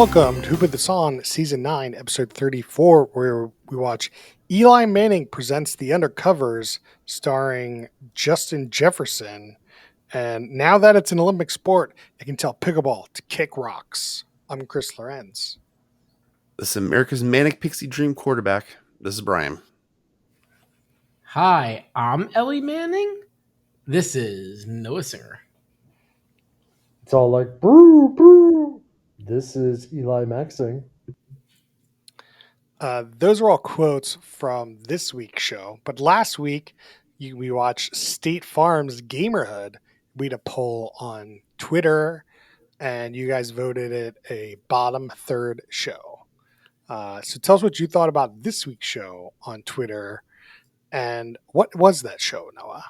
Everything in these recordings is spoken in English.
Welcome to Who Put This On, Season 9, Episode 34, where we watch Eli Manning presents The Undercovers, starring Justin Jefferson. And now that it's an Olympic sport, it can tell pickleball to kick rocks. I'm Chris Lorenz. This is America's Manic Pixie Dream quarterback. This is Brian. Hi, I'm Ellie Manning. This is Noah Singer. It's all like, brew, brew. This is Eli Maxing. Those are all quotes from this week's show. But last week, we watched State Farm's Gamerhood. We had a poll on Twitter, and you guys voted it a bottom third show. So tell us what you thought about this week's show on Twitter. And what was that show, Noah?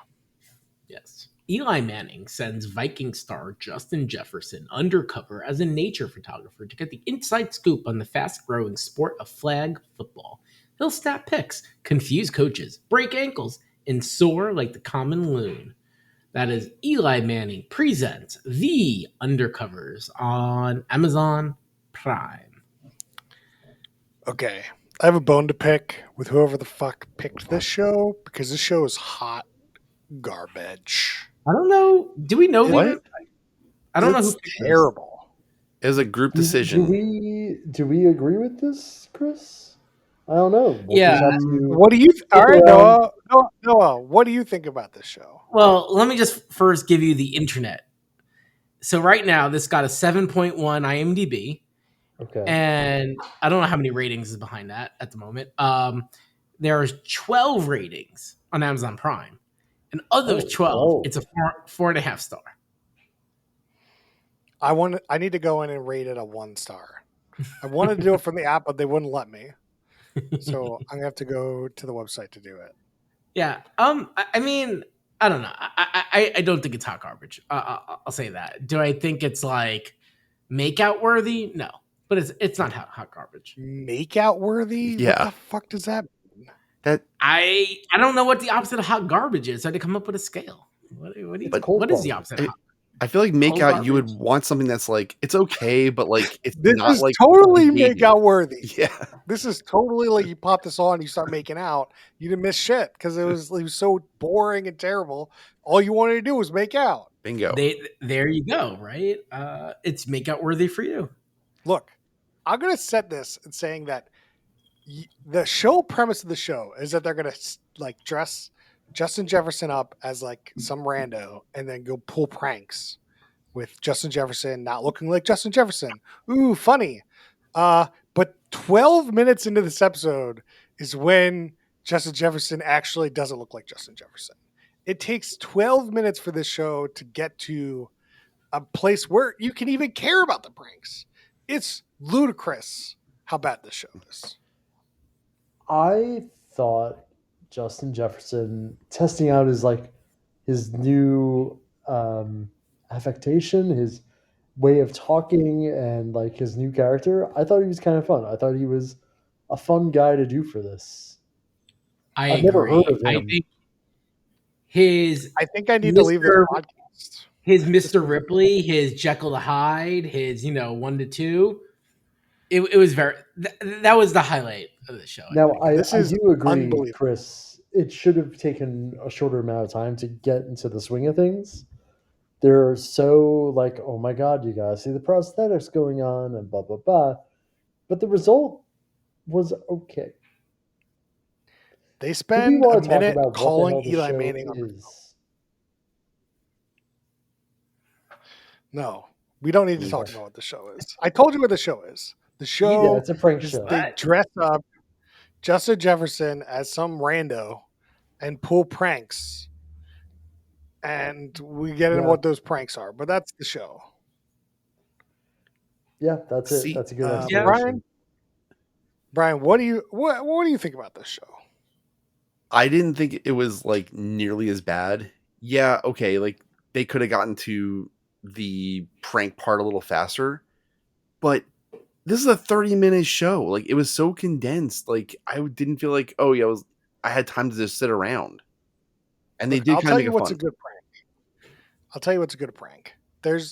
Yes. Eli Manning sends Viking star Justin Jefferson undercover as a nature photographer to get the inside scoop on the fast-growing sport of flag football. He'll snap pics, confuse coaches, break ankles, and soar like the common loon. That is Eli Manning presents The Undercovers on Amazon Prime. Okay. I have a bone to pick with whoever the fuck picked this show, because this show is hot garbage. I don't know. Do we know What? I don't know It's who picked terrible. It was a group decision. Do we agree with this, Chris? I don't know. Yeah. What do you? All right, Noah. What do you think about this show? Well, let me just first give you the internet. So right now, this got a 7.1 IMDb. Okay. And I don't know how many ratings is behind that at the moment. There's 12 ratings on Amazon Prime. And of those 12, it's a 4.5 star. I need to go in and rate it a 1 star. I wanted to do it from the app, but they wouldn't let me. So I'm gonna have to go to the website to do it. Yeah. I mean, I don't know. I don't think it's hot garbage. I'll say that. Do I think it's like makeout worthy? No. But it's not hot garbage. Makeout worthy? Yeah. What the fuck does that mean? I don't know what the opposite of hot garbage is. So I had to come up with a scale. What is the opposite of hot? I feel like makeout, you would want something that's like, it's okay, but like, it's This not is like totally makeout worthy. Yeah. This is totally like you pop this on, you start making out, you didn't miss shit because it was so boring and terrible. All you wanted to do was make out. Bingo. There you go, right? It's makeout worthy for you. Look, I'm going to set this in saying that the show premise of the show is that they're going to like dress Justin Jefferson up as like some rando and then go pull pranks with Justin Jefferson not looking like Justin Jefferson. Ooh, funny. But 12 minutes into this episode is when Justin Jefferson actually doesn't look like Justin Jefferson. It takes 12 minutes for this show to get to a place where you can even care about the pranks. It's ludicrous how bad this show is. I thought Justin Jefferson testing out his new affectation, his way of talking, and like his new character. I thought he was kind of fun. I thought he was a fun guy to do for this. I've agree. Never heard of him. I think I need to leave this podcast. His Mr. Ripley, his Jekyll to Hyde, his 1 to 2. It was very that was the highlight of the show. Now I do agree, Chris. It should have taken a shorter amount of time to get into the swing of things. They're so like, oh my god, you guys see the prosthetics going on and blah blah blah. But the result was okay. They spend a minute calling Eli Manning on. No, we don't need to talk about what the show is. I told you what the show is. The show, it's a prank show. They dress up Justin Jefferson as some rando and pull pranks. And we get into what those pranks are, but that's the show. Yeah, that's it. That's a good explanation. Brian, what do you think about this show? I didn't think it was like nearly as bad. Yeah, okay, like they could have gotten to the prank part a little faster, but this is a 30-minute show. Like it was so condensed. Like I didn't feel like, I had time to just sit around. And they did kind of make it fun. A good prank. I'll tell you what's a good prank.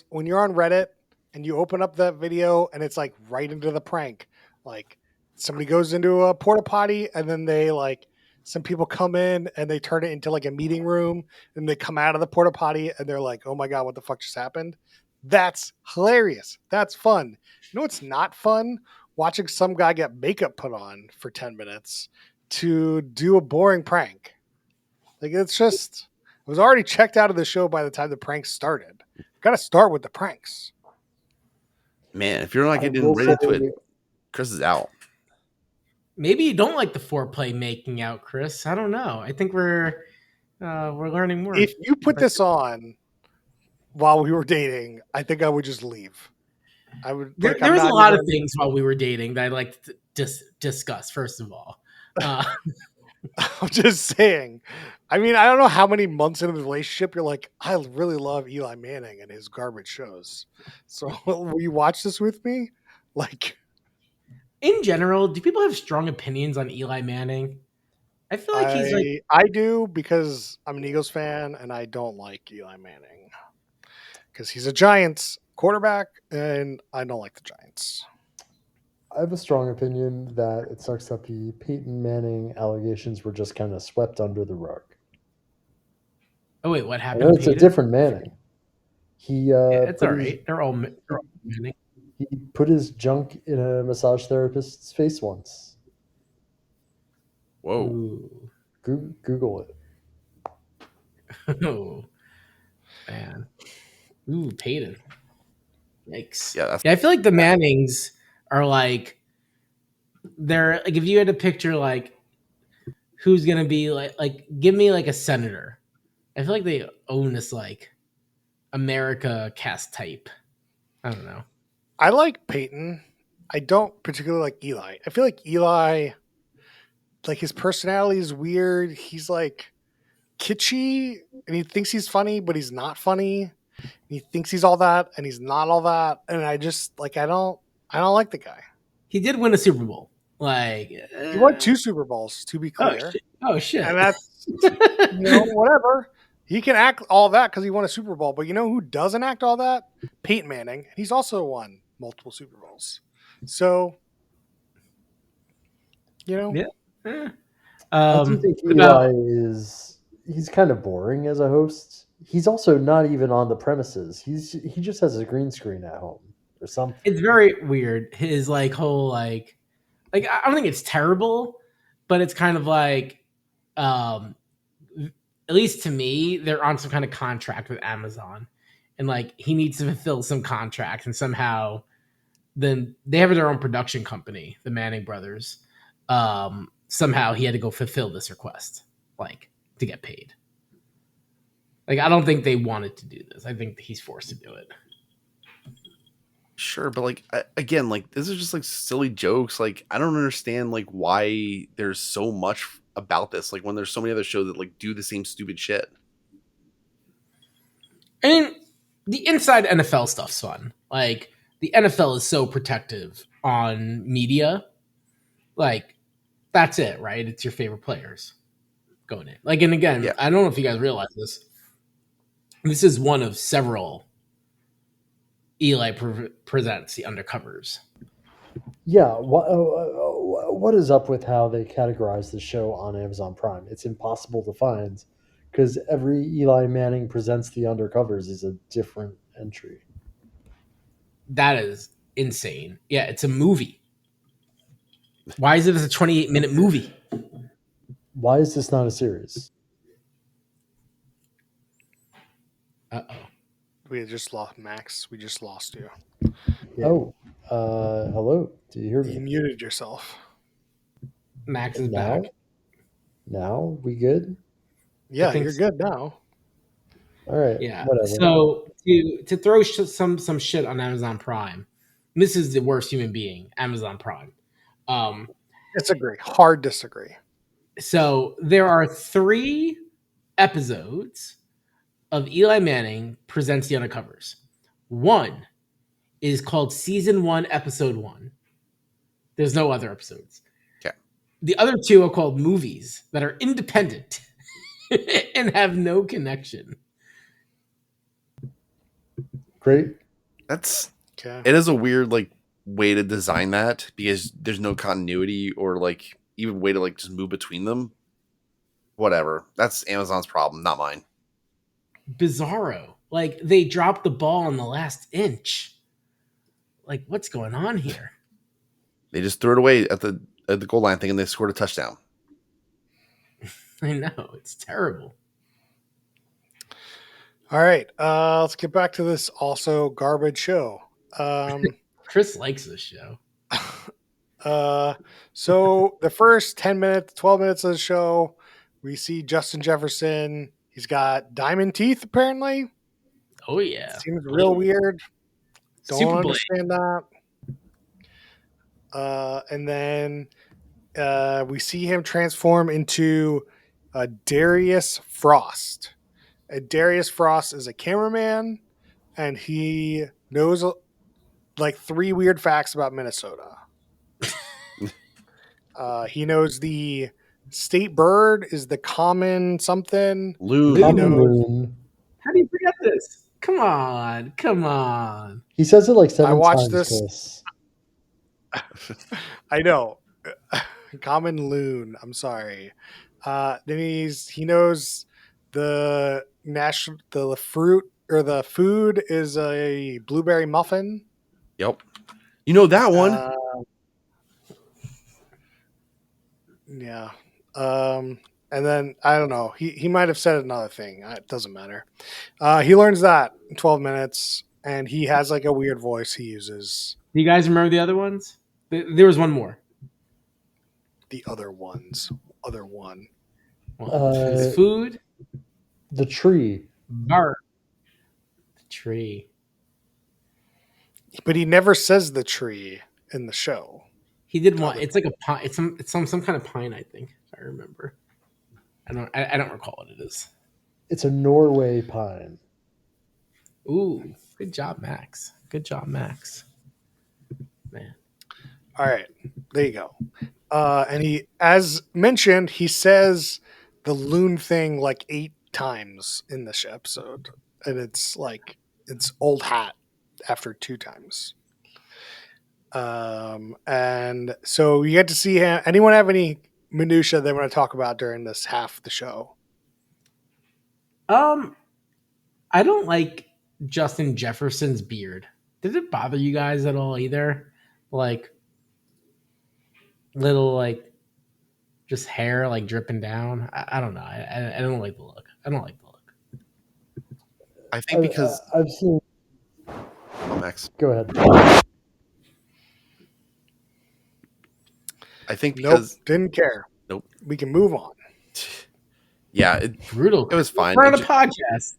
When you're on Reddit and you open up that video and it's like right into the prank. Like somebody goes into a porta potty and then they like some people come in and they turn it into like a meeting room and they come out of the porta potty and they're like, oh my God, what the fuck just happened? That's hilarious. That's fun. You know what's not fun? Watching some guy get makeup put on for 10 minutes to do a boring prank. Like it's just, I was already checked out of the show by the time the pranks started. Got to start with the pranks. Man, if you're not I getting will ready to say, it, Chris is out. Maybe you don't like the foreplay making out, Chris. I don't know. I think we're learning more. If you put this on while we were dating, I think I would just leave. I would like. There I'm was a not lot of even. things while we were dating that I'd like to discuss. First of all, I'm just saying. I mean, I don't know how many months into the relationship you're like, I really love Eli Manning and his garbage shows. So will you watch this with me? Like, in general, do people have strong opinions on Eli Manning? I feel like he's like I do because I'm an Eagles fan and I don't like Eli Manning because he's a Giants quarterback and I don't like the Giants. I have a strong opinion that it sucks that the Peyton Manning allegations were just kind of swept under the rug. oh wait, what I know happened, it's a Peyton? different Manning. He It's all right. They're all Manning. he put his junk in a massage therapist's face once. Whoa. Ooh. Google it. Oh man. Ooh, Peyton. Yikes. Yeah, that's Yeah, I feel like the Mannings are like they're like if you had to picture like who's gonna be like give me like a senator. I feel like they own this like America cast type. I don't know. I like Peyton. I don't particularly like Eli. I feel like Eli, like his personality is weird. He's like kitschy and he thinks he's funny, but he's not funny. He thinks he's all that and he's not all that. And I just like I don't like the guy. He did win a Super Bowl. Like He won 2 Super Bowls, to be oh clear. shit. Oh shit. And that's whatever. He can act all that because he won a Super Bowl. But you know who doesn't act all that? Peyton Manning. He's also won multiple Super Bowls. So, Yeah. Eh. I do think What about Eli he's kind of boring as a host. He's also not even on the premises. He just has a green screen at home or something. it's very weird. His like whole like I don't think it's terrible, but it's kind of like um at least to me, they're on some kind of contract with Amazon. And like he needs to fulfill some contract and somehow then they have their own production company, the Manning brothers. Somehow he had to go fulfill this request, like to get paid. Like I don't think they wanted to do this. I think he's forced to do it. sure, but like again, like this is just like silly jokes. Like I don't understand like why there's so much about this. Like when there's so many other shows that like do the same stupid shit. I mean, the inside NFL stuff's fun. Like the NFL is so protective on media. Like that's it, right? It's your favorite players going in. Like, and again, Yeah. I don't know if you guys realize this. This is one of several Eli presents the Undercovers. Yeah, what is up with how they categorize the show on Amazon Prime? It's impossible to find because every Eli Manning presents the Undercovers is a different entry. That is insane. Yeah, it's a movie. Why is it a 28-minute movie? Why is this not a series? Uh-oh. we just lost Max. We just lost you. Yeah. Oh, hello. Do you hear You me? muted yourself. Max is Now? back. Now we good? Yeah, think you're so. good now. All right. Yeah. Whatever. So to throw some shit on Amazon Prime, this is the worst human being, Amazon Prime. Disagree. Hard disagree. So there are 3 episodes of Eli Manning presents the Undercovers. One is called Season 1, Episode 1. There's no other episodes. Okay. The other 2 are called movies that are independent and have no connection. Great. That's Okay. It is a weird like way to design that because there's no continuity or like even way to like just move between them. Whatever. That's Amazon's problem, not mine. Bizarro. Like they dropped the ball on the last inch. Like what's going on here? They just threw it away at the goal line thing and they scored a touchdown. I know, it's terrible. All right. Let's get back to this also garbage show. Chris likes this show. So the first 10 minutes, 12 minutes of the show, we see Justin Jefferson. He's got diamond teeth, apparently. Oh yeah. Seems real weird. Don't Super understand that. And then we see him transform into Darius Frost. Darius Frost is a cameraman, and he knows like 3 weird facts about Minnesota. He knows the state bird is the common something. Loon. He Common knows. loon. How do you forget this? Come on. He says it like 7 I watched times, this. Chris. I know. Common loon. I'm sorry. Then he knows the fruit or the food is a blueberry muffin. Yep. You know that one. Yeah. And then I don't know. He might have said another thing. It doesn't matter. He learns that in 12 minutes, and he has like a weird voice he uses. Do you guys remember the other ones? There was one more. The other ones. Other one. Well, there's food. The tree. Bird. The tree. But he never says the tree in the show. He did one. It's like a pine. It's some kind of pine, I think. If I remember. I don't recall what it is. It's a Norway pine. Ooh, good job, Max. Good job, Max. Man. All right, there you go. And he, as mentioned, he says the loon thing like 8 times in this episode, and it's like it's old hat after 2 times. And so you get to see him. Anyone have any minutia they want to talk about during this half of the show? I don't like Justin Jefferson's beard. Did it bother you guys at all either? Like little like just hair like dripping down. I don't know. I don't like the look. I don't like the look. I think because I've seen. Oh, Max. Go ahead. I think because didn't care. Nope. We can move on. Yeah, Brutal. It was fine. We're on a podcast.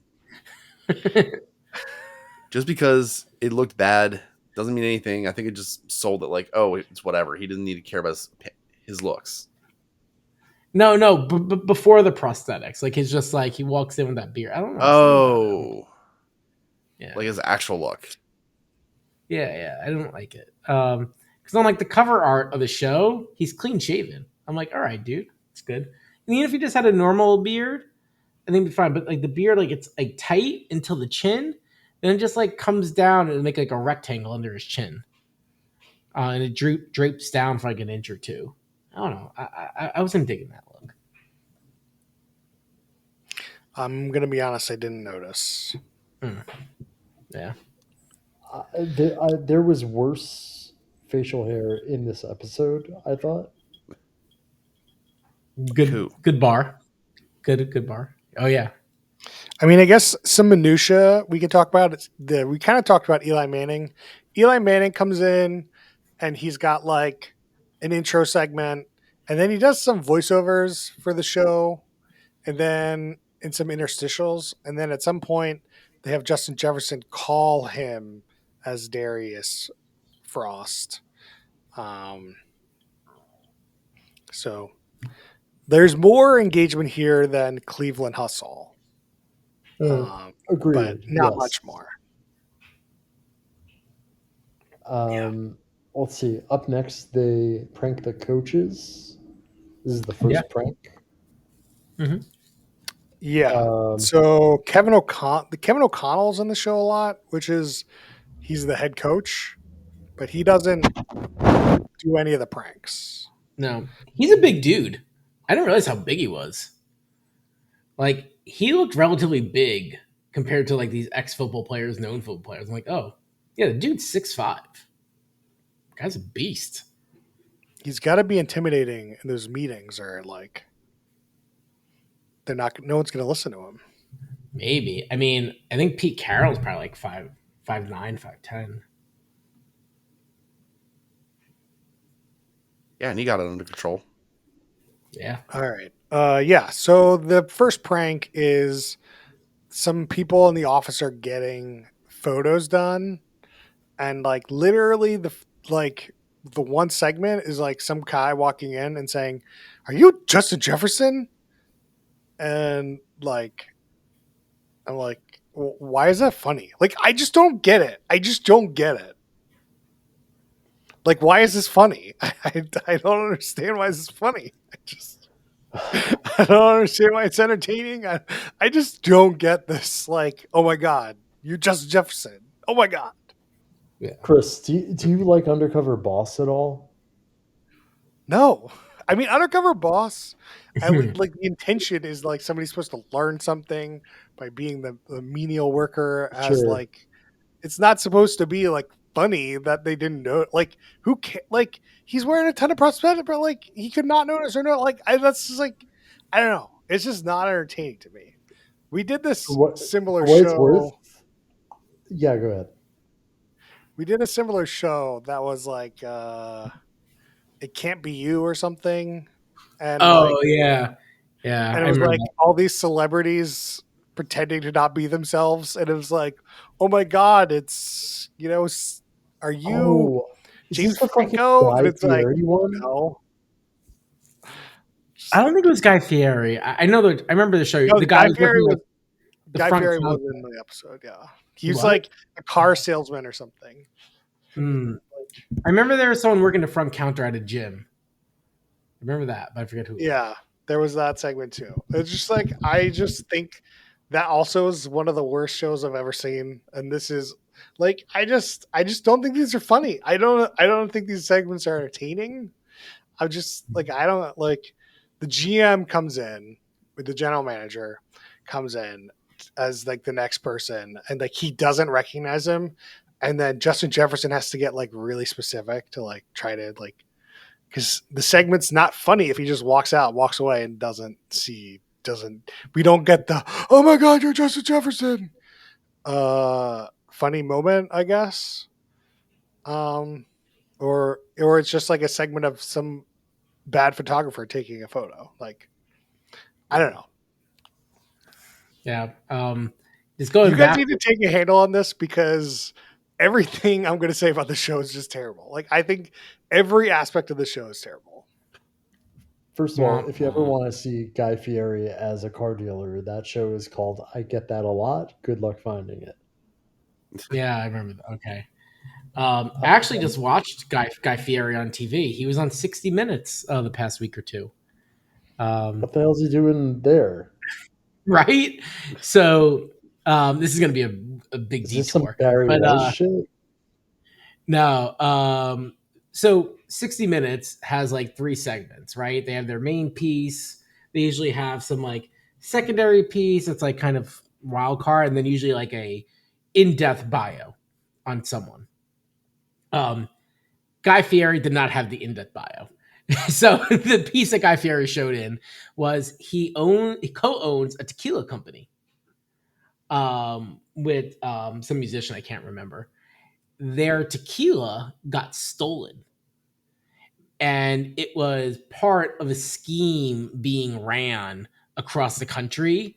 Just because it looked bad doesn't mean anything. I think it just sold it like, oh, it's whatever. He doesn't need to care about his looks. No, but before the prosthetics, like he's just like he walks in with that beard. I don't know. Oh, yeah, like his actual look. Yeah, I don't like it. Because on like the cover art of the show, he's clean shaven. I'm like, all right, dude, it's good. And even if he just had a normal beard, I think it'd be fine. But like the beard, like it's like tight until the chin, then it just like comes down and make like a rectangle under his chin, and it drapes down for like an inch or two. I don't know. I wasn't digging that look. I'm gonna be honest. I didn't notice. Yeah. There was worse facial hair in this episode, I thought. Good bar. Good bar. Oh yeah. I mean, I guess some minutia we can talk about. We kind of talked about Eli Manning. Eli Manning comes in, and he's got like an intro segment, and then he does some voiceovers for the show, and then in some interstitials, and then at some point they have Justin Jefferson call him as Darius Frost. So there's more engagement here than Cleveland Hustle. Agreed. But not much more. Let's see. Up next, they prank the coaches. This is the first prank. Mm-hmm. Yeah. So Kevin O'Connell's in the show a lot, which is he's the head coach, but he doesn't do any of the pranks. No, he's a big dude. I didn't realize how big he was. Like, he looked relatively big compared to like these ex-football players, known football players. I'm like, oh, yeah, the dude's 6'5". Guy's a beast. He's got to be intimidating in those meetings, or like they're not. No one's going to listen to him. Maybe. I mean, I think Pete Carroll's probably like 5'9", 5'10". Yeah, and he got it under control. Yeah. All right. Yeah. So the first prank is some people in the office are getting photos done, and like literally the one segment is like some guy walking in and saying, "Are you Justin Jefferson?" And like, I'm like, why is that funny? Like, I just don't get it. I just don't get it. Like, why is this funny? I don't understand why this is funny. I don't understand why it's entertaining. I just don't get this. Like, oh my God, you're Justin Jefferson. Oh my God. Yeah. Chris, do you like Undercover Boss at all? No. I mean, Undercover Boss, I would like the intention is like somebody's supposed to learn something by being the menial worker as Sure. like, it's not supposed to be like funny that they didn't know. Like, who can like, he's wearing a ton of prosthetics, but like, he could not notice or not. Like, that's just like, I don't know. It's just not entertaining to me. We did this similar for what it's worth, show. yeah, go ahead. We did a similar show that was like, It Can't Be You or something. And Oh, yeah. Yeah. and I it was remember like that. all these celebrities pretending to not be themselves. And it was like, oh my God, it's, are you Is James this the fucking Franco? And Guy it's like, Fieri one? no. Just I don't like, think it was Guy Fieri. I know that. I remember the show. no, The guy was working Was with the Guy front Fieri counter. was in the episode. Yeah, he was What? like a car salesman or something. Mm. I remember there was someone working the front counter at a gym. I remember that, but I forget who. Yeah, there was that segment too. It's just like, I just think that also is one of the worst shows I've ever seen. And this is like, I just don't think these are funny. I don't think these segments are entertaining. I'm just like, I don't like, the GM comes in with the general manager comes in as like the next person, and like he doesn't recognize him. And then Justin Jefferson has to get like really specific to like try to like, because the segment's not funny if he just walks away and we don't get the, oh my God, you're Justin Jefferson funny moment, I guess. Or it's just like a segment of some bad photographer taking a photo. Like, I don't know. Yeah. Just going You guys back. need to take a handle on this, because everything I'm going to say about the show is just terrible. Like, I think every aspect of the show is terrible. First of all, if you ever want to see Guy Fieri as a car dealer, that show is called I Get That a Lot. Good luck finding it. Yeah, I remember that. Okay. I actually just watched Guy Fieri on TV. He was on 60 Minutes the past week or two. What the hell is he doing there? Right? So this is going to be a big Is this some detour. Barry But Weiss shit? no. So 60 Minutes has like 3 segments, right? They have their main piece. They usually have some like secondary piece that's like kind of wild card, and then usually like a in-depth bio on someone. Guy Fieri did not have the in-depth bio. So the piece that Guy Fieri showed in was he co-owns a tequila company with some musician I can't remember. Their tequila got stolen, and it was part of a scheme being ran across the country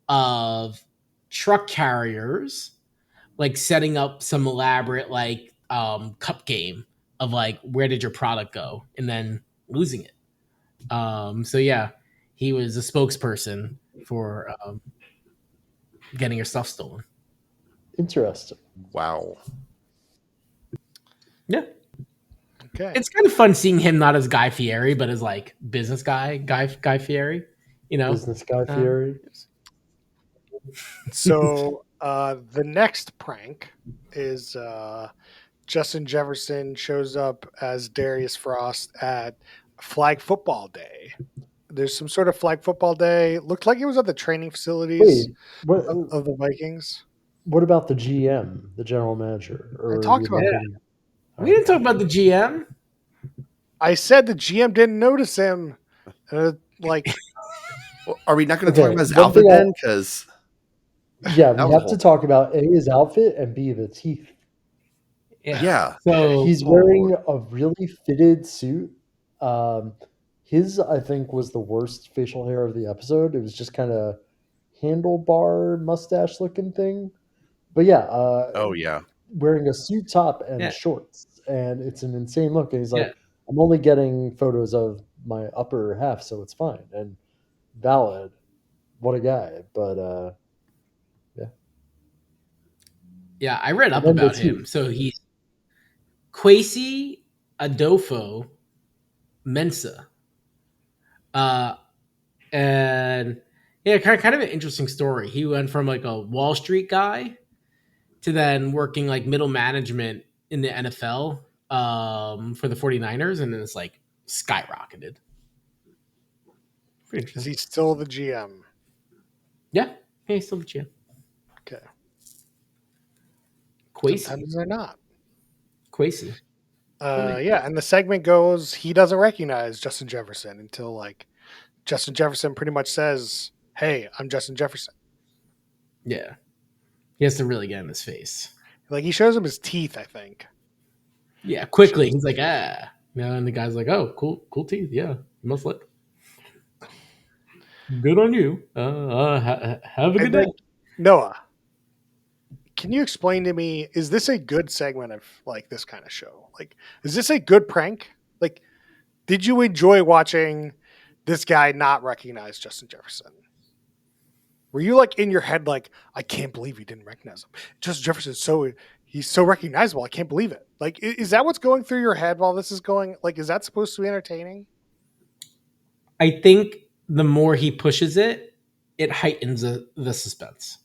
of truck carriers like setting up some elaborate like cup game of like, where did your product go, and then losing it. So yeah, he was a spokesperson for getting your stuff stolen. Interesting. Wow. Yeah. Okay. It's kind of fun seeing him not as Guy Fieri, but as like business Guy Fieri, Business Guy Fieri. So The next prank is Justin Jefferson shows up as Darius Frost at Flag Football Day. There's some sort of Flag Football Day. Looked like it was at the training facilities Wait, what? of the Vikings. What about the GM, the general manager, I or talked we about not Yeah. that. getting? We didn't Okay. talk about the GM. I said the GM didn't notice him. Like, Well, are we not going to talk Okay, about his one outfit thing then? Because yeah, that we was a have to whole talk about A, his outfit, and B, the teeth. Yeah. yeah. So He's wearing a really fitted suit. Um, his, I think, was the worst facial hair of the episode. It was just kind of handlebar mustache looking thing. But yeah, Oh yeah. wearing a suit top and yeah, shorts, and it's an insane look. And he's yeah, like, I'm only getting photos of my upper half, so it's fine and valid. What a guy! But yeah, yeah. I read and up then the about him. teeth. So he's Kwesi Adolfo Mensa. Uh, and yeah, kind of an interesting story. He went from like a Wall Street guy to then working like middle management in the NFL for the 49ers, and then it's like skyrocketed. Pretty is interesting. he still the GM? Yeah, he's still the GM. Okay. Kwesi. Sometimes they're not. Kwesi. Yeah, and the segment goes, he doesn't recognize Justin Jefferson until like Justin Jefferson pretty much says, "Hey, I'm Justin Jefferson." Yeah. He has to really get in his face. Like he shows him his teeth, I think. Yeah, quickly. He's like, and the guy's like, oh, cool teeth. Yeah, you must look good on you. Have a good And day. like Noah, can you explain to me, is this a good segment of like this kind of show? Like, is this a good prank? Like, did you enjoy watching this guy not recognize Justin Jefferson? Were you like in your head like, I can't believe he didn't recognize him? Justin Jefferson's he's so recognizable. I can't believe it. Like, is that what's going through your head while this is going? Like, is that supposed to be entertaining? I think the more he pushes it, it heightens the suspense.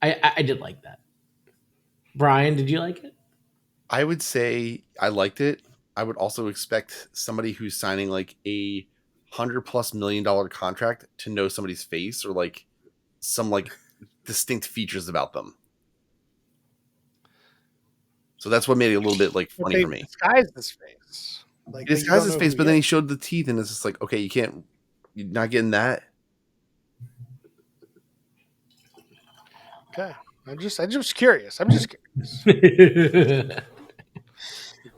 I did like that. Brian, did you like it? I would say I liked it. I would also expect somebody who's signing like a $100+ million contract to know somebody's face or like some like distinct features about them. So that's what made it a little bit like But funny they for me. disguised his face. Like, He but you disguised don't his know face, who but he then he is. showed the teeth, and it's just like, okay, you're not getting that. Okay. I'm just curious. I'm just curious.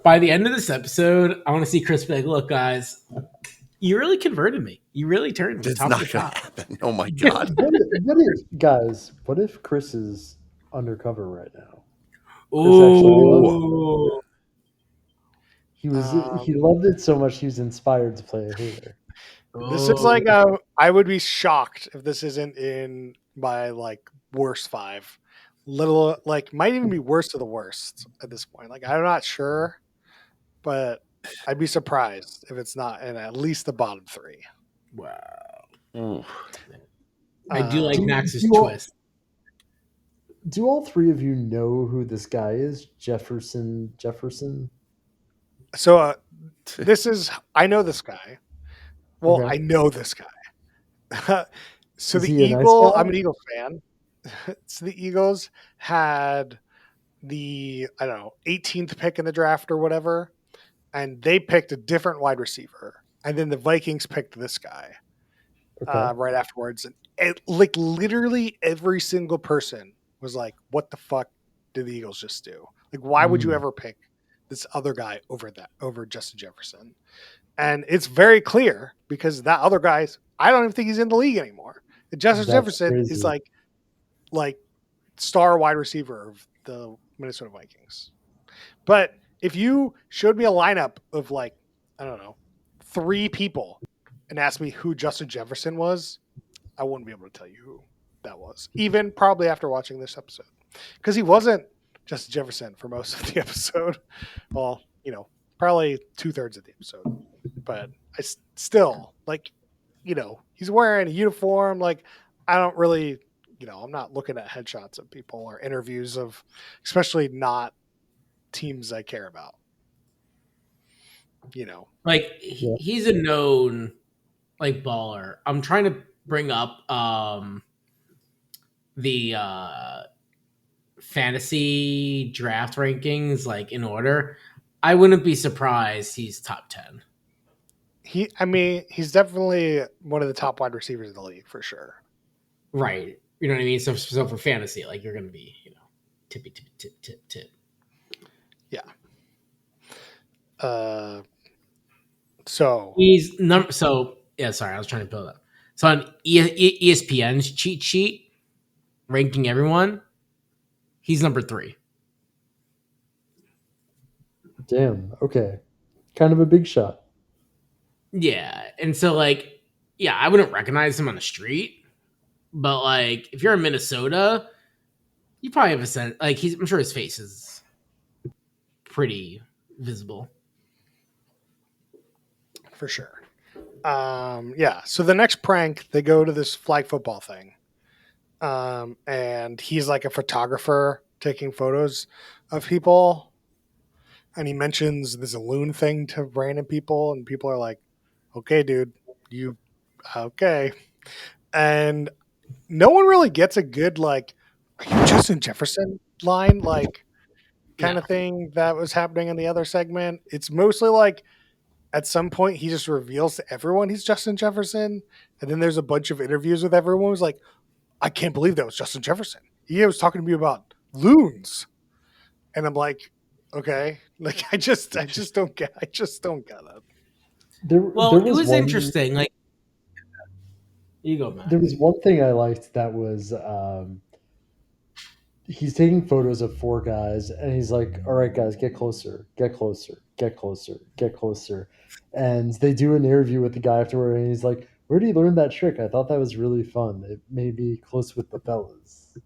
By the end of this episode, I want to see Chris be like, look, guys, you really converted me. You really turned me It's top to not going to top. happen. Oh my god. What if, guys? What if Chris is undercover right now? Chris actually loves it. Oh, He Um, loved it so much he was inspired to play a hater. this is like I would be shocked if this isn't in my like worst five. Little like might even be worst of the worst at this point. Like I'm not sure, but I'd be surprised if it's not in at least the bottom three. wow. Ooh. I do like Um, Max's do, all, twist. do all three of you know who this guy is? Jefferson? so this is I know this guy. Well, Okay. I know this guy. So Is the he a nice Eagle, I'm guy? an Eagles fan. So the Eagles had the I don't know 18th pick in the draft or whatever, and they picked a different wide receiver, and then the Vikings picked this guy Okay. right afterwards, and like literally every single person was like, "What the fuck did the Eagles just do? Like, why would you Mm, ever pick this other guy over Justin Jefferson?" And it's very clear because that other guy's I don't even think he's in the league anymore. And Justin that's Jefferson is crazy. like star wide receiver of the Minnesota Vikings. But if you showed me a lineup of like, I don't know, 3 people and asked me who Justin Jefferson was, I wouldn't be able to tell you who that was, even probably after watching this episode. Because he wasn't Justin Jefferson for most of the episode. Well, probably 2/3 of the episode. But I still, like, he's wearing a uniform. Like, I don't really I'm not looking at headshots of people or interviews of, especially not teams I care about. Like Yeah. he's a known like baller. I'm trying to bring up the fantasy draft rankings like in order. I wouldn't be surprised he's top 10. He's definitely one of the top wide receivers in the league for sure. Right. You know what I mean? So for fantasy, like you're gonna be, tippy tip tip tip tip. Yeah. So He's number. So yeah, sorry, I was trying to build up. So on ESPN's cheat sheet ranking everyone, he's number 3. Damn. Okay. Kind of a big shot. Yeah, and so like, yeah, I wouldn't recognize him on the street, but like, if you're in Minnesota, you probably have a sense. Like, I'm sure his face is pretty visible. For sure. Yeah. So the next prank, they go to this flag football thing. And he's like a photographer taking photos of people. And he mentions this loon thing to random people, and people are like, okay, dude, you okay. And no one really gets a good like, are you Justin Jefferson line, like kind of thing that was happening in the other segment. It's mostly like at some point he just reveals to everyone he's Justin Jefferson, and then there's a bunch of interviews with everyone who's like, I can't believe that was Justin Jefferson. He was talking to me about loons, and I'm like, okay, like I just don't get it. There It was was one. interesting. Like, you go, Matt. There was one thing I liked that was he's taking photos of 4 guys, and he's like, "All right, guys, get closer, get closer, get closer, get closer." And they do an interview with the guy afterward, and he's like, "Where did you learn that trick? I thought that was really fun. It made me close with the fellas."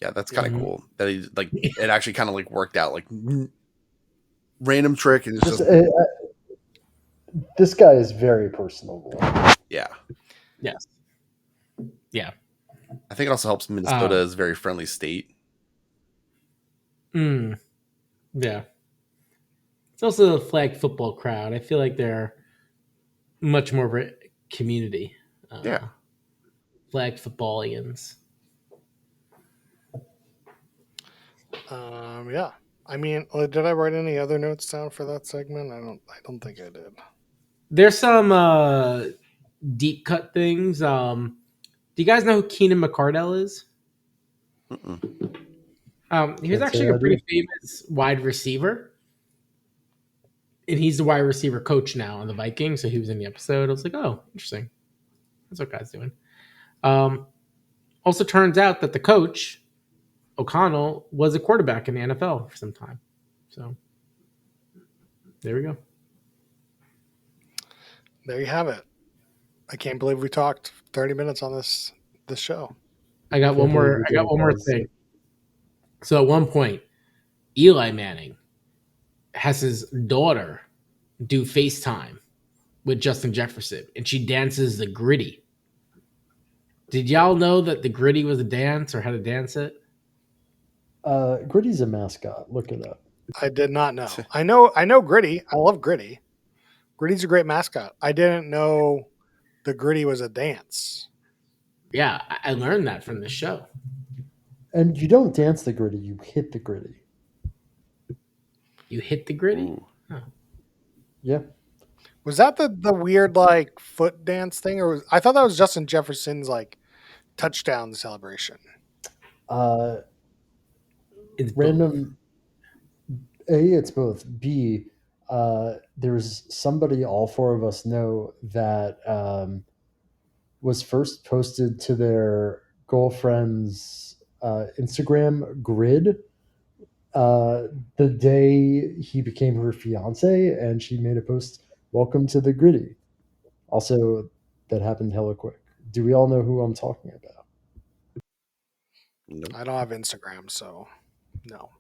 Yeah, that's kind of Mhm. cool. That he like it actually kind of like worked out. Like random trick, and it's Just, just this guy is very personable. yeah. Yes. Yeah. I think it also helps Minnesota is a very friendly state. Yeah. It's also the flag football crowd. I feel like they're much more of a community. Yeah. Flag footballians. Yeah. I mean, did I write any other notes down for that segment? I don't think I did. There's some deep cut things. Do you guys know who Keenan McCardell is? Mm-mm. He was Can't say actually a I pretty do. famous wide receiver. And he's the wide receiver coach now on the Vikings. So he was in the episode. I was like, oh, interesting. That's what guy's doing. Also turns out that the coach, O'Connell, was a quarterback in the NFL for some time. So there we go. There you have it. I can't believe we talked 30 minutes on this show. I got Can't one believe more. we I did got it, one more guys. thing. So at one point, Eli Manning has his daughter do FaceTime with Justin Jefferson, and she dances the gritty. Did y'all know that the gritty was a dance or how to dance it? Gritty's a mascot. Look it up. I did not know. I know Gritty. I love Gritty. Gritty's a great mascot. I didn't know the Gritty was a dance. Yeah, I learned that from the show. And you don't dance the gritty; you hit the gritty. You hit the gritty? Ooh. Huh. Yeah. Was that the weird like foot dance thing, or I thought that was Justin Jefferson's like touchdown celebration? Uh, It's both. Random. A, it's both. B, there's somebody all 4 of us know that was first posted to their girlfriend's Instagram grid uh, the day he became her fiance, and she made a post, "Welcome to the gritty." Also, that happened hella quick. Do we all know who I'm talking about? Nope. I don't have Instagram, so no.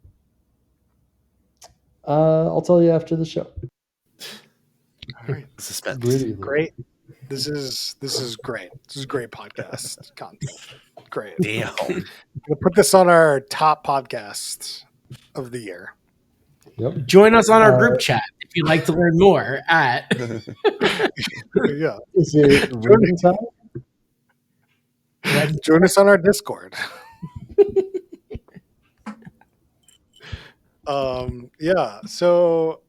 I'll tell you after the show. All right, Suspense. Gritty. great. This is great. This is great podcast content. Great. Damn. We'll put this on our top podcast of the year. Yep. Join us on our group chat if you'd like to learn more at. Yeah. Is it reading time? Join us on our Discord. Yeah. So,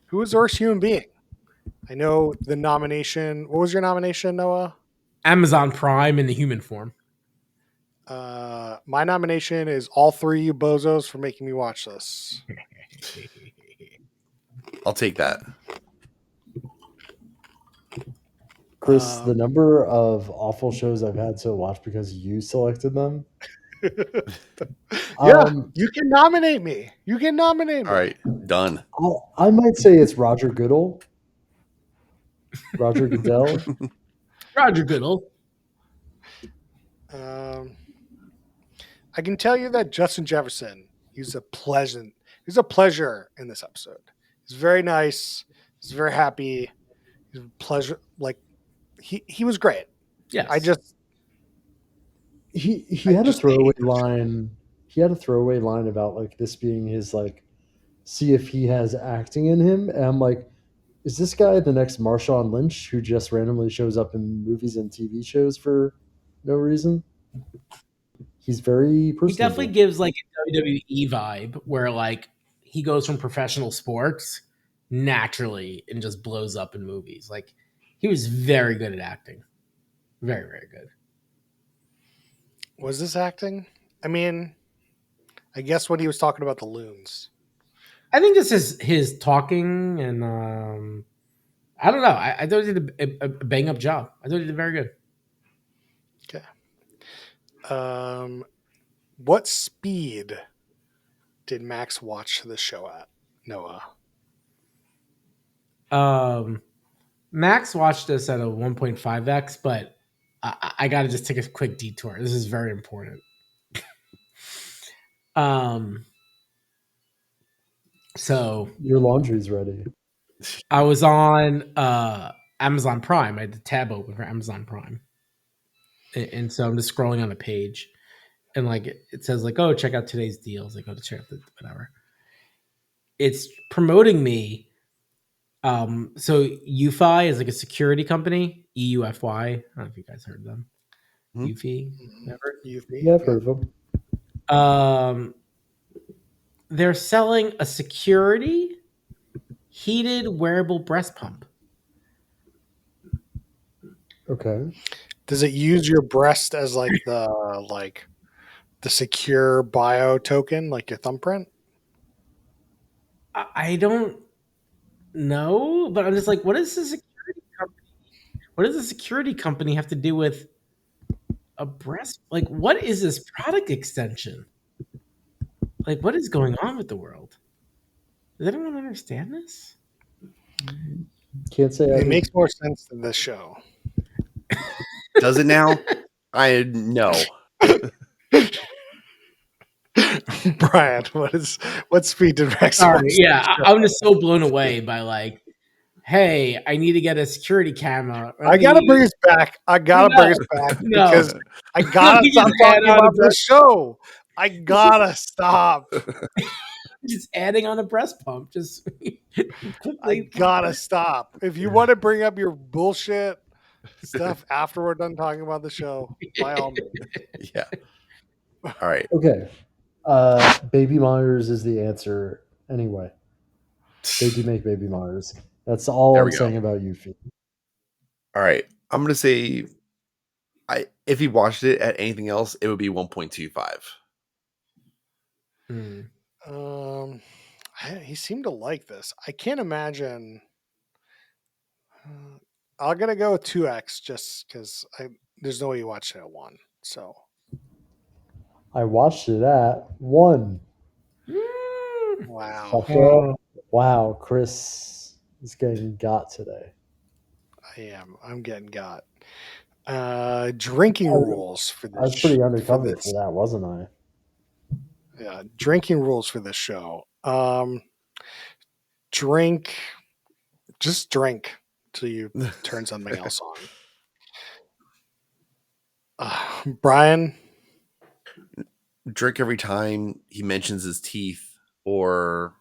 who is the worst human being? I know the nomination. What was your nomination, Noah? Amazon Prime in the human form. My nomination is all three you bozos for making me watch this. I'll take that. Chris, the number of awful shows I've had to watch because you selected them. Yeah, you can nominate me. You can nominate me. All right, done. I might say it's Roger Goodell. Roger Goodell. Roger Goodell. I can tell you that Justin Jefferson, he's a pleasure in this episode. He's very nice. He's very happy. He's a pleasure. Like he was great. Yes. He had a throwaway line. He had a throwaway line about like this being his like, see if he has acting in him. And I'm like, is this guy the next Marshawn Lynch who just randomly shows up in movies and TV shows for no reason? He's very personable. He definitely gives like a WWE vibe where like he goes from professional sports naturally and just blows up in movies. Like he was very good at acting. Very, very good. Was this acting? I mean, I guess when he was talking about the loons. I think this is his talking and I don't know. I thought he did a bang up job. I thought he did very good. Okay. What speed did Max watch the show at, Noah? Max watched this at a 1.5x, but I got to just take a quick detour. This is very important. So your laundry's ready. I was on Amazon Prime. I had the tab open for Amazon Prime, and so I'm just scrolling on a page, and like it says like, oh, check out today's deals. I go to check out the whatever. It's promoting me. So UFI is like a security company, EUFY. I don't know if you guys heard of them. UFI, never. UFI. Yeah, I've heard of them. They're selling a security heated wearable breast pump. Okay. Does it use your breast as like the secure bio token, like your thumbprint? I don't know, but I'm just like, what is the security company? What does the security company have to do with a breast? Like, what is this product extension? Like, what is going on with the world? Does anyone understand this? Can't say it makes more sense than this show. Does it now? I know. Brian, what speed did Rex? Sorry, yeah, I'm just so blown away by like, hey, I need to get a security camera. I gotta bring us back. Because I gotta stop talking about this show. I gotta stop. Just adding on a breast pump. Just I gotta stop. If you want to bring up your bullshit stuff after we're done talking about the show, by all means. Yeah. All right. Okay. Baby monitors is the answer anyway. They do make baby monitors. That's all I'm saying about Yuffie. All right. I'm gonna say if he watched it at anything else, it would be 1.25. He seemed to like this. I can't imagine. I'm gonna go with 2x just because there's no way you watched it at 1. So I watched it at 1. Wow. Wow, Chris is getting got today. I am. I'm getting got. Drinking rules for this. I was pretty undercover for that, wasn't I? Yeah, drinking rules for this show. Just drink. till you turn something else on. Brian, Drink every time he mentions his teeth, or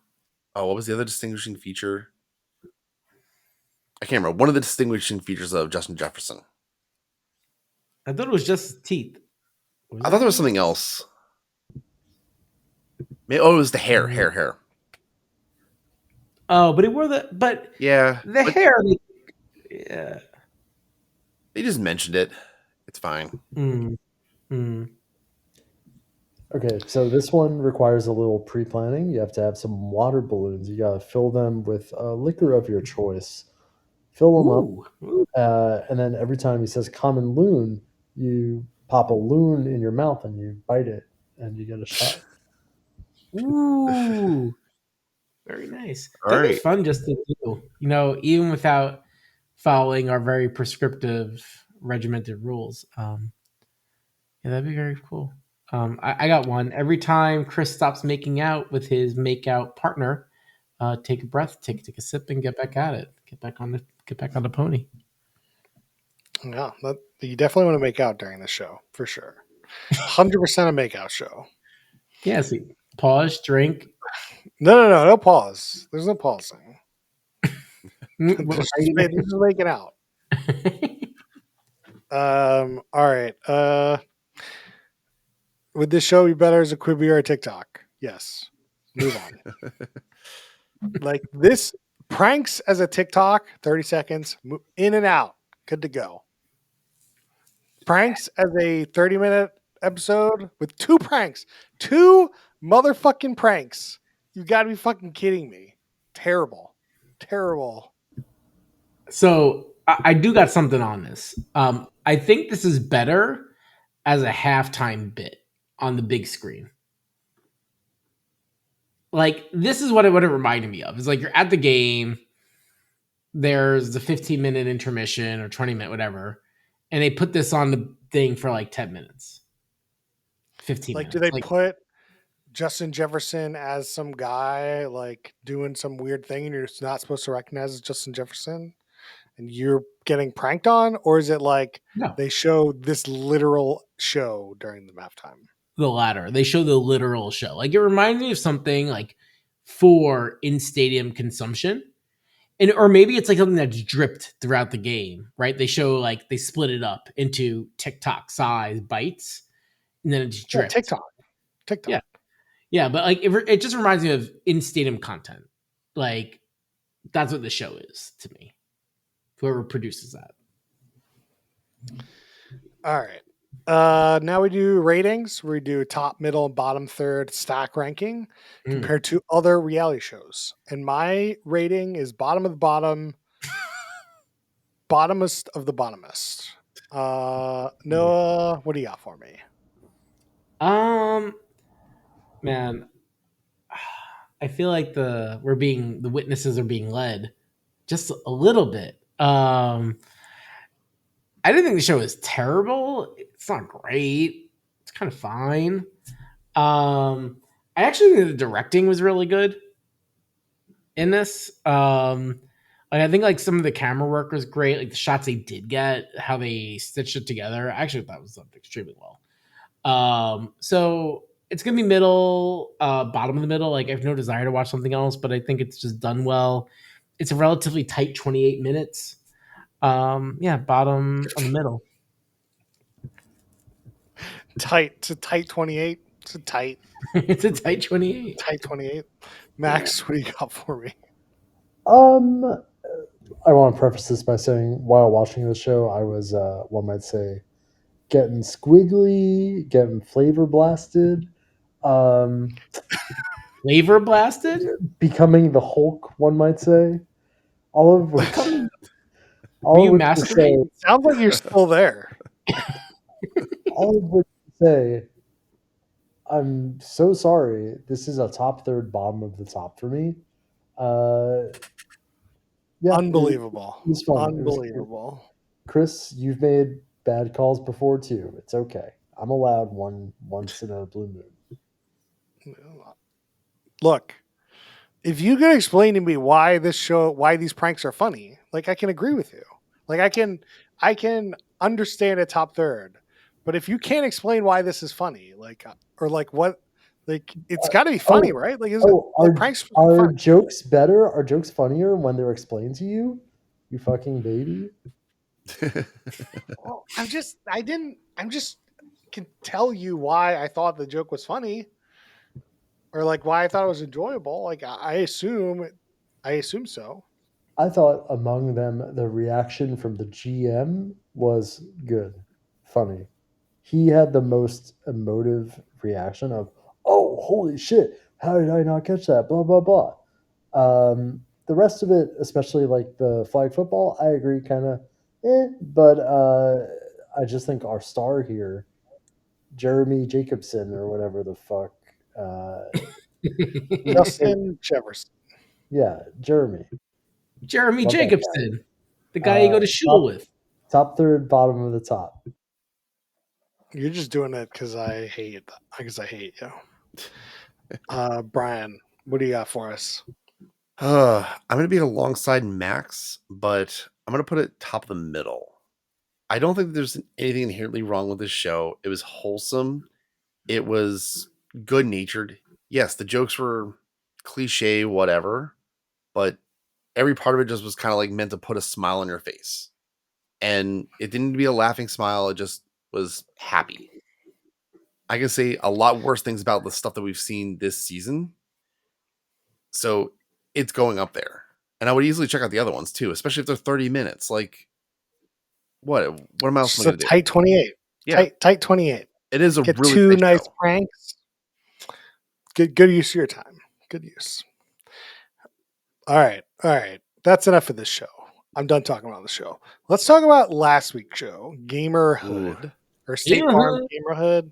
what was the other distinguishing feature? I can't remember. One of the distinguishing features of Justin Jefferson. I thought it was just his teeth. I thought there was something else. Maybe, it was the hair. Oh, but he wore the hair. Yeah. They just mentioned it. It's fine. Okay, so this one requires a little pre-planning. You have to have some water balloons. You gotta fill them with liquor of your choice. Fill them up, and then every time he says "common loon," you pop a loon in your mouth and you bite it, and you get a shot. Ooh, very nice. All That'd be right. fun just to do. Even without following our very prescriptive, regimented rules. Yeah, that'd be very cool. I got one. Every time Chris stops making out with his make-out partner, take a breath, take a sip, and get back at it. Get back on the pony. Yeah, you definitely want to make out during the show for sure. 100% a make out show. Yeah. See, pause, drink. No pause. There's no pausing. This This is making out. All right. Would this show be better as a Quibi or a TikTok? Yes. Move on. Like this pranks as a TikTok, 30 seconds, in and out, good to go. Pranks as a 30-minute episode with two motherfucking pranks. You got to be fucking kidding me. Terrible. So I do got something on this. I think this is better as a halftime bit on the big screen. Like, this is what it reminded me of. It's like you're at the game, there's the 15-minute intermission or 20-minute, whatever, and they put this on the thing for like 10 minutes. 15 like, minutes. do they put Justin Jefferson as some guy like doing some weird thing and you're not supposed to recognize as Justin Jefferson and you're getting pranked on? Or is it like they show this literal show during the halftime? The latter. They show the literal show. Like, it reminds me of something like for in-stadium consumption. Or maybe it's like something that's dripped throughout the game, right? They show like they split it up into TikTok size bites, and then it's dripped. TikTok. Yeah, but like it just reminds me of in-stadium content. Like, that's what the show is to me. Whoever produces that. All right. Now we do ratings. We do top, middle, and bottom third stack ranking compared to other reality shows. And my rating is bottom of the bottom, bottomest of the bottomest. Noah, what do you got for me? Man, I feel like the witnesses are being led just a little bit. I didn't think the show was terrible. It's not great. It's kind of fine. I actually think the directing was really good in this. I think like some of the camera work was great. Like the shots they did get, how they stitched it together. I actually thought was done extremely well. So it's gonna be middle, bottom of the middle. Like I have no desire to watch something else, but I think it's just done well. It's a relatively tight 28 minutes. Bottom of the middle. Tight. It's a tight 28. It's a tight. It's a tight 28. Tight 28. Max, what do you got for me? I want to preface this by saying while watching the show, I was, one might say, getting squiggly, getting flavor blasted. Flavor blasted? Becoming the Hulk, one might say. All of which... Were you masturbating? Sounds like you're still there. All of which to say, I'm so sorry. This is a top third, bottom of the top for me. Yeah, Unbelievable. It was fun. Unbelievable. Chris, you've made bad calls before too. It's okay. I'm allowed once in a blue moon. Look, if you could explain to me why these pranks are funny, Like I can agree with you. Like I can understand a top third. But if you can't explain why this is funny, like or like what like it's got to be funny, Oh, right? Like is it oh, the pranks are fun? jokes better? Are jokes funnier when they're explained to you? You fucking baby. Well, I'm just can tell you why I thought the joke was funny or like why I thought it was enjoyable. Like I assume so. I thought among them the reaction from the GM was good, funny. He had the most emotive reaction of, "Oh, holy shit! How did I not catch that?" Blah blah blah. The rest of it, especially like the flag football, I agree, kind of, but I just think our star here, Jeremy Jacobson or whatever the fuck, uh, Justin Jefferson. yeah, Jeremy, Jeremy love that guy. Jacobson, the guy you go to shul Top with. top third, bottom of the top. You're just doing it because I hate you. Brian, what do you got for us? I'm going to be alongside Max, but I'm going to put it top of the middle. I don't think there's anything inherently wrong with this show. It was wholesome. It was good natured. Yes, the jokes were cliche, whatever, but every part of it just was kind of like meant to put a smile on your face. And it didn't need to be a laughing smile. It just was happy. I can say a lot worse things about the stuff that we've seen this season. So it's going up there. And I would easily check out the other ones too, especially if they're 30 minutes. Like, what am I else Just going a to do? tight 28. Yeah, Tight 28. it is a Get really two tight nice show. pranks. Good use of your time. Good use. All right. All right. That's enough of this show. I'm done talking about the show. Let's talk about last week's show, Ooh. Gamerhood or State Farm Gamerhood. Gamerhood.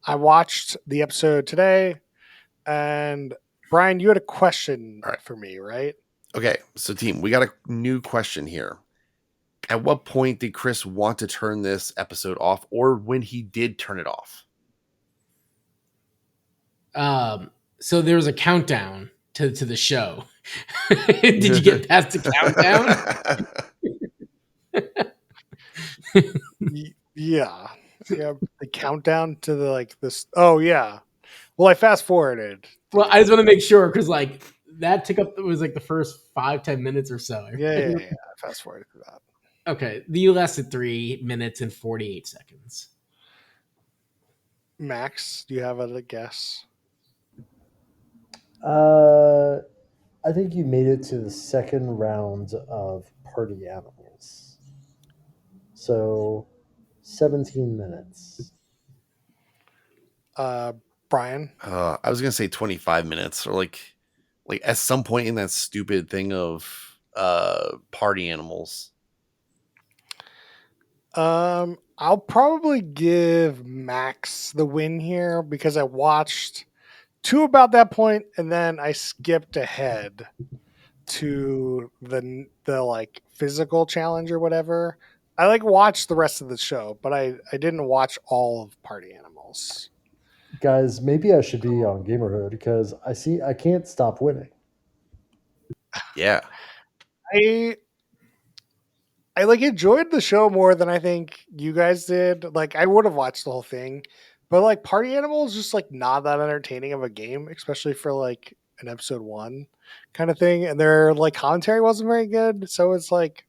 I watched the episode today, and Brian, you had a question All right. for me, right? Okay. So, team, we got a new question here. At what point did Chris want to turn this episode off, or when he did turn it off? So there was a countdown to the show. Did you get past the countdown? Yeah. Yeah. The countdown to the like this. Oh, yeah. Well, I fast forwarded. Well, I just want to make sure because like that took up, it was like the first 5-10 minutes or so. Yeah. I fast forwarded to that. Okay, the lasted 3 minutes and 48 seconds. Max, do you have a guess? I think you made it to the second round of party animals. So 17 minutes. Brian? I was gonna say 25 minutes, or like at some point in that stupid thing of party animals. I'll probably give Max the win here because I watched 2 about that point and then I skipped ahead to the like physical challenge or whatever. I like watched the rest of the show, but I didn't watch all of Party Animals. Guys, maybe I should be on Gamerhood because I can't stop winning. Yeah. I like enjoyed the show more than I think you guys did. Like I would have watched the whole thing, but like Party Animal is just like not that entertaining of a game, especially for like an episode 1 kind of thing. And their like commentary wasn't very good, so it's like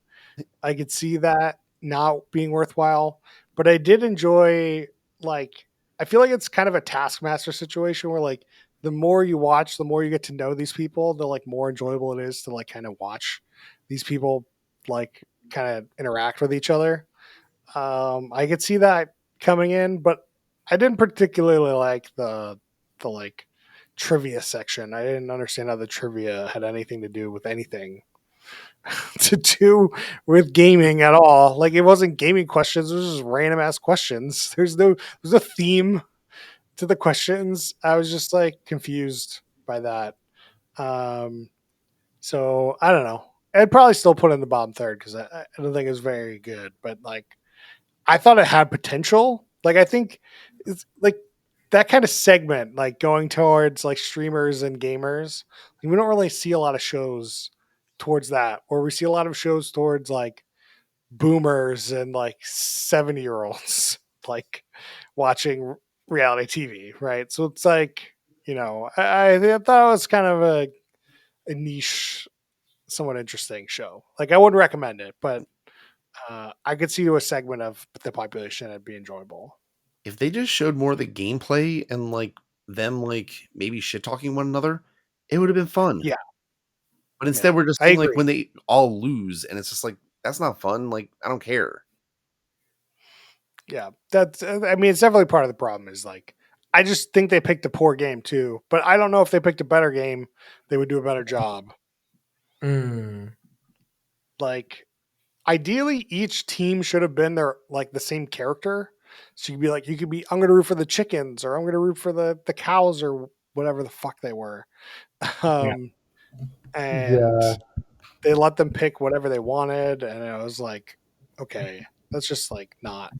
I could see that not being worthwhile. But I did enjoy like I feel like it's kind of a Taskmaster situation where like the more you watch, the more you get to know these people, the like more enjoyable it is to like kind of watch these people like kind of interact with each other. I could see that coming in, but I didn't particularly like the like trivia section. I didn't understand how the trivia had anything to do with anything to do with gaming at all. Like it wasn't gaming questions; it was just random ass questions. There's a theme to the questions. I was just like confused by that. Um, so I don't know. I'd probably still put it in the bottom third because I don't think it's very good. But like, I thought it had potential. Like, I think it's like that kind of segment, like going towards like streamers and gamers. Like, we don't really see a lot of shows towards that, or we see a lot of shows towards like boomers and like 70-year-olds like watching reality TV, right? So it's like, I thought it was kind of a niche, somewhat interesting show. Like I wouldn't recommend it, but I could see to a segment of the population it'd be enjoyable. If they just showed more of the gameplay and like them like maybe shit talking one another, it would have been fun. Yeah, But yeah, instead we're just I seeing like agree. when they all lose and it's just like that's not fun. Like I don't care. Yeah, that's. I mean, it's definitely part of the problem. Is like, I just think they picked a poor game too. But I don't know if they picked a better game, they would do a better job. Mm. Like, ideally, each team should have been their like the same character. So you'd be like, you could be, I'm going to root for the chickens, or I'm going to root for the cows, or whatever the fuck they were. Yeah. Um, and Yeah, they let them pick whatever they wanted, and I was like, okay, that's just like not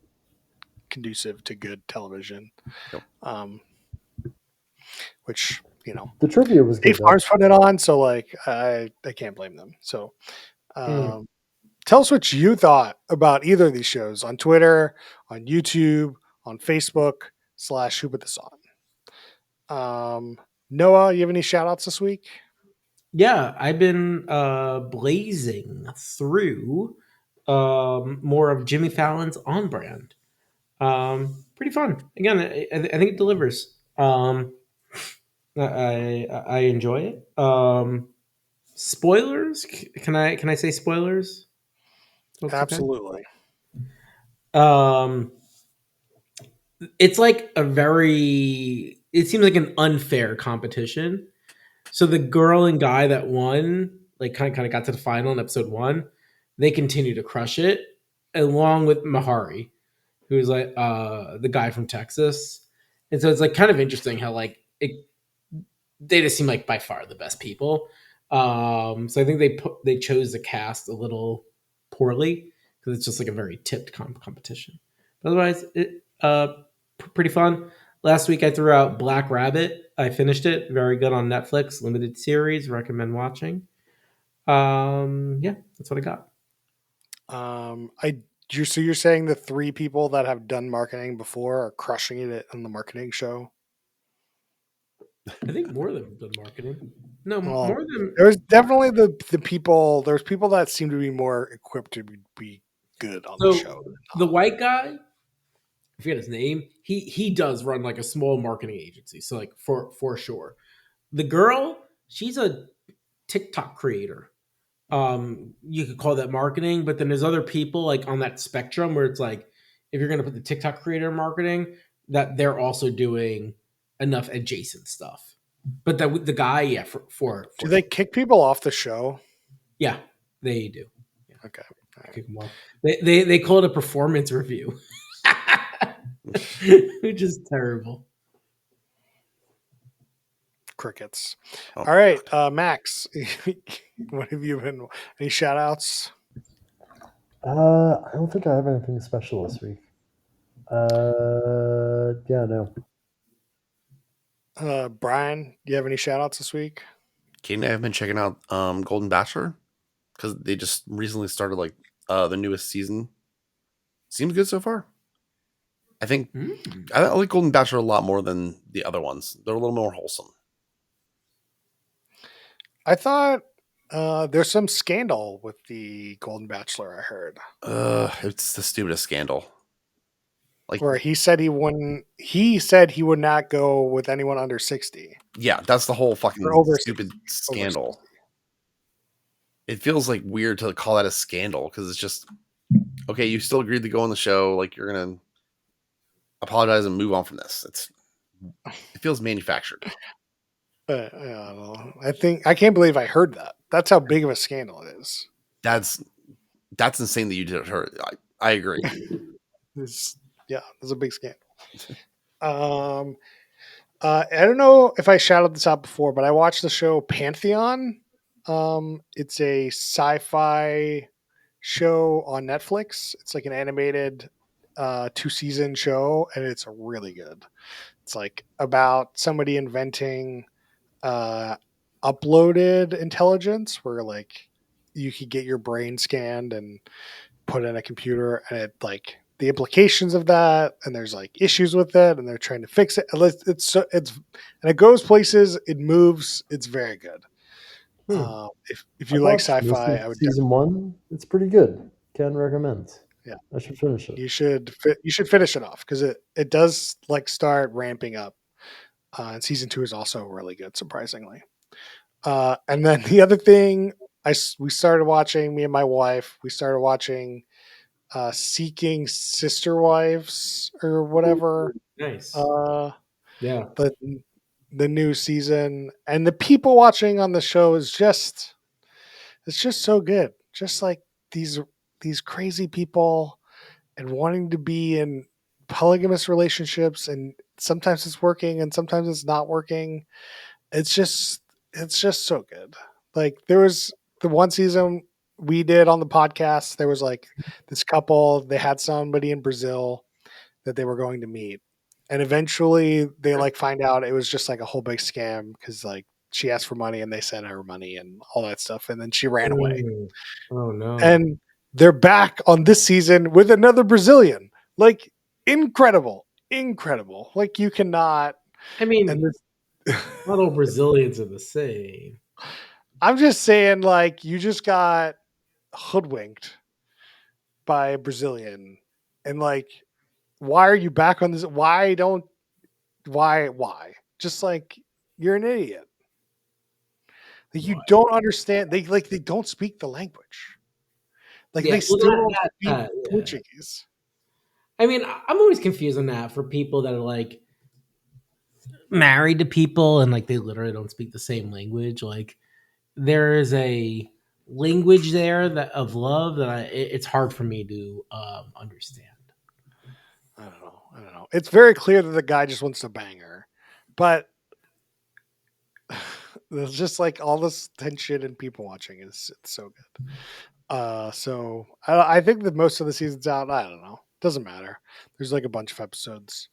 conducive to good television. Yep. Which the trivia was Dave good though. Farms putting it on, so like I can't blame them. So Mm. tell us what you thought about either of these shows on Twitter, on YouTube, on Facebook/Who Put This On. Noah, you have any shout outs this week? Yeah, I've been blazing through more of Jimmy Fallon's On Brand. Pretty fun. Again, I think it delivers. I enjoy it. Spoilers? Can I say spoilers? That's okay. Absolutely. Um, it's like a very. It seems like an unfair competition. So the girl and guy that won, like kind of got to the final in episode one, they continue to crush it, along with Mahari, who's like the guy from Texas. And so it's like kind of interesting how like they just seem like by far the best people. So I think they chose the cast a little poorly because it's just like a very tipped competition. But otherwise, pretty fun. Last week I threw out Black Rabbit. I finished it. Very good on Netflix. Limited series. Recommend watching. Yeah, that's what I got. So you're saying the three people that have done marketing before are crushing it on the marketing show? I think more of them have done marketing. No, Well, more than there's definitely the people. There's people that seem to be more equipped to be good on the so show. the white guy. I forget his name. He does run like a small marketing agency, so like for sure. The girl, she's a TikTok creator. You could call that marketing, but then there's other people like on that spectrum where it's like if you're gonna put the TikTok creator in marketing, that they're also doing enough adjacent stuff. But the guy, yeah, for Do they sure. kick people off the show? Yeah, they do. Yeah, Okay. All right. kick them off. They call it a performance review, which is terrible. Crickets. Oh, All right, Max, what have you been? Any shout outs? I don't think I have anything special this week. Yeah, no. Brian, do you have any shout outs this week? Kate and I have been checking out Golden Bachelor because they just recently started like the newest season. Seems good so far. I think Mm. I like Golden Bachelor a lot more than the other ones. They're a little more wholesome. I thought there's some scandal with the Golden Bachelor. I heard It's the stupidest scandal. Like, where he said he wouldn't. He said he would not go with anyone under 60 yeah, that's the whole or fucking over stupid 60. Over scandal. 60. It feels like weird to call that a scandal because it's just okay. You still agreed to go on the show. Like you're gonna apologize and move on from this. It feels manufactured. I don't know. I can't believe I heard that. That's how big of a scandal it is. That's insane that you did it. Her, I agree. It's a big scandal. Um, I don't know if I shouted this out before, but I watched the show Pantheon. It's a sci-fi show on Netflix. It's like an animated 2-season show, and it's really good. It's like about somebody inventing uploaded intelligence, where like you could get your brain scanned and put in a computer, and it like the implications of that, and there's like issues with it, and they're trying to fix it. It's and it goes places, it moves. It's very good. If you I've like watched most sci-fi, of I would season one. It's pretty good. Can recommend. yeah. I should finish it. You should finish it off because it does like start ramping up. And season 2 is also really good, surprisingly. And then the other thing we started watching, me and my wife, we started watching Seeking Sister Wives or whatever. Nice. Yeah. The new season, and the people watching on the show is just so good. Just like these crazy people and wanting to be in polygamous relationships, and sometimes it's working and sometimes it's not working. It's just so good. Like there was the one season we did on the podcast, there was like this couple, they had somebody in Brazil that they were going to meet. And eventually they like find out it was just like a whole big scam because like she asked for money and they sent her money and all that stuff. And then she ran away. Oh no. And they're back on this season with another Brazilian. Like incredible. Like you cannot. I mean, And this, not all Brazilians are the same. I'm just saying, like, you just got hoodwinked by a Brazilian. And like, why are you back on this? Why? Just like you're an idiot. Like you don't understand. They don't speak the language. Like they still don't speak Portuguese. I mean, I'm always confused on that for people that are like married to people and like they literally don't speak the same language. Like there is a language there that of love that it's hard for me to understand. I don't know. It's very clear that the guy just wants to bang her, but there's just like all this tension and people watching. It's so good. So I think that most of the season's out. I don't know. Doesn't matter. There's like a bunch of episodes.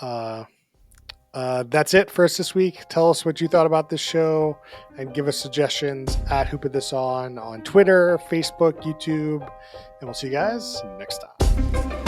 That's it for us this week. Tell us what you thought about this show and give us suggestions at Who Put This On Twitter, Facebook, YouTube, and we'll see you guys next time.